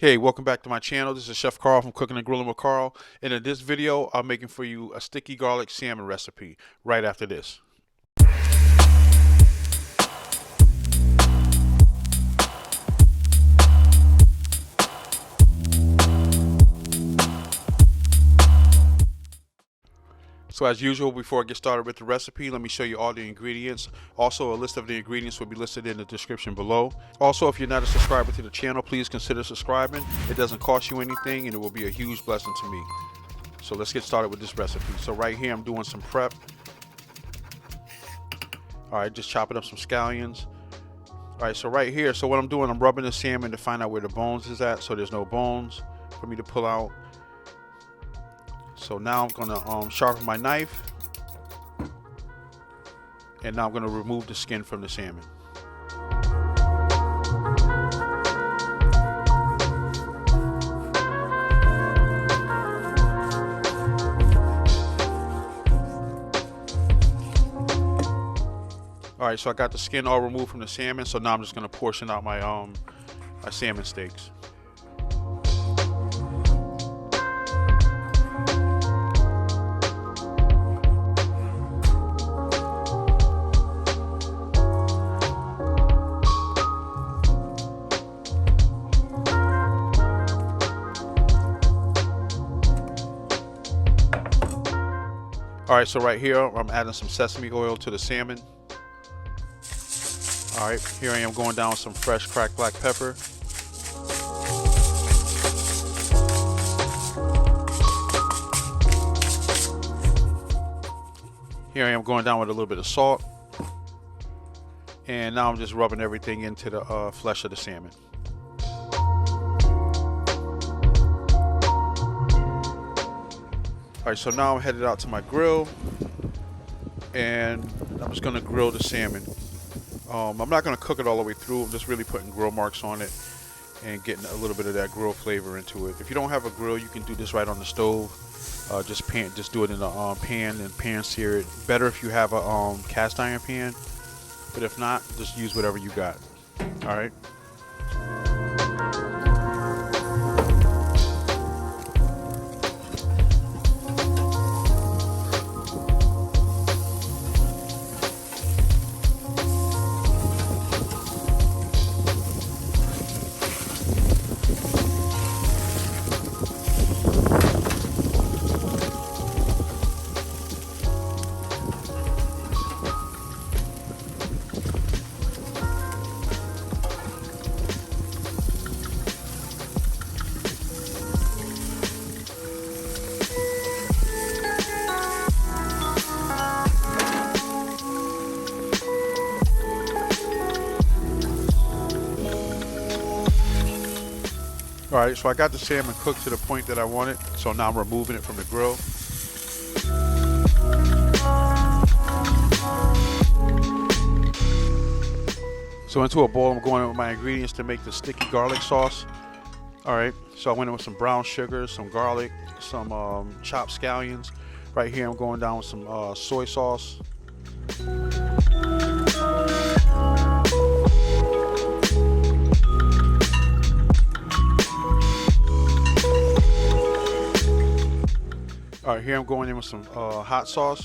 Hey, welcome back to my channel. This is Chef Carl from Cooking and Grilling with Carl. And in this video, I'm making for you a sticky garlic salmon recipe right after this. So as usual, before I get started with the recipe, let me show you all the ingredients. Also, a list of the ingredients will be listed in the description below. Also, if you're not a subscriber to the channel, please consider subscribing. It doesn't cost you anything and it will be a huge blessing to me. So let's get started with this recipe. So right here, I'm doing some prep. All right, just chopping up some scallions. All right, so right here, so what I'm doing, I'm rubbing the salmon to find out where the bones is at, so there's no bones for me to pull out. So now I'm gonna sharpen my knife, and now I'm gonna remove the skin from the salmon. All right, so I got the skin all removed from the salmon. So now I'm just gonna portion out my my salmon steaks. All right, so right here, I'm adding some sesame oil to the salmon. All right, here I am going down with some fresh cracked black pepper. Here I am going down with a little bit of salt. And now I'm just rubbing everything into the flesh of the salmon. All right, so now I'm headed out to my grill, and I'm just gonna grill the salmon. I'm not gonna cook it all the way through. I'm just really putting grill marks on it and getting a little bit of that grill flavor into it. If you don't have a grill, you can do this right on the stove. Just do it in a pan and pan sear it. Better if you have a cast iron pan, but if not, just use whatever you got. All right. All right, so I got the salmon cooked to the point that I want it. So now I'm removing it from the grill. So into a bowl, I'm going in with my ingredients to make the sticky garlic sauce. All right, so I went in with some brown sugar, some garlic, some chopped scallions. Right here, I'm going down with some soy sauce. All right, here I'm going in with some hot sauce.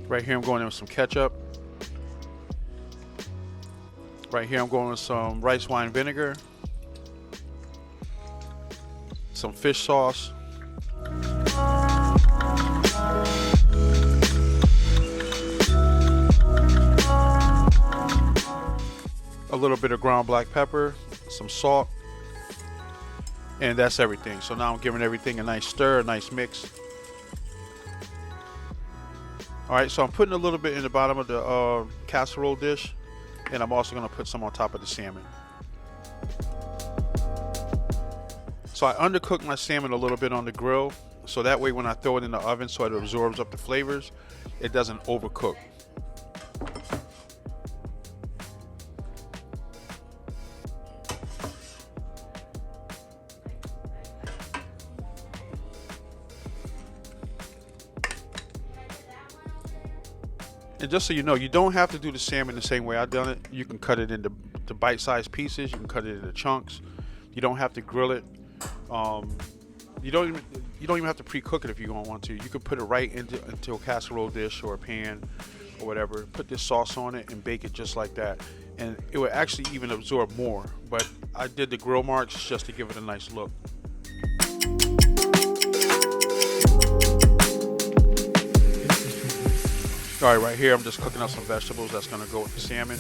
Right here I'm going in with some ketchup. Right here I'm going with some rice wine vinegar, some fish sauce, a little bit of ground black pepper, some salt, and that's everything. So now I'm giving everything a nice stir, a nice mix. All right, so I'm putting a little bit in the bottom of the casserole dish, and I'm also gonna put some on top of the salmon. So I undercooked my salmon a little bit on the grill, so that way when I throw it in the oven so it absorbs up the flavors, it doesn't overcook. And just so you know, you don't have to do the salmon the same way I've done it. You can cut it into bite-sized pieces. You can cut it into chunks. You don't have to grill it. You don't even have to pre-cook it if you don't want to. You could put it right into a casserole dish or a pan or whatever. Put this sauce on it and bake it just like that. And it would actually even absorb more. But I did the grill marks just to give it a nice look. All right, right here I'm just cooking up some vegetables that's gonna go with the salmon.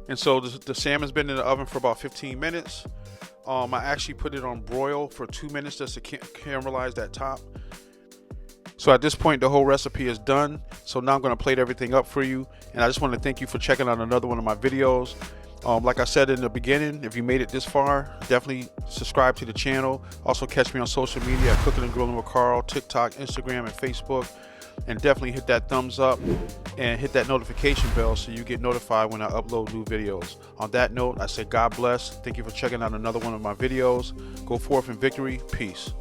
And so the salmon's been in the oven for about 15 minutes. I actually put it on broil for 2 minutes just to caramelize that top. So at this point, the whole recipe is done. So now I'm gonna plate everything up for you. And I just want to thank you for checking out another one of my videos. Like I said in the beginning, if you made it this far, definitely subscribe to the channel. Also catch me on social media at Cooking and Grilling with Carl, TikTok, Instagram, and Facebook. And definitely hit that thumbs up and hit that notification bell so you get notified when I upload new videos. On that note, I say God bless. Thank you for checking out another one of my videos. Go forth in victory. Peace.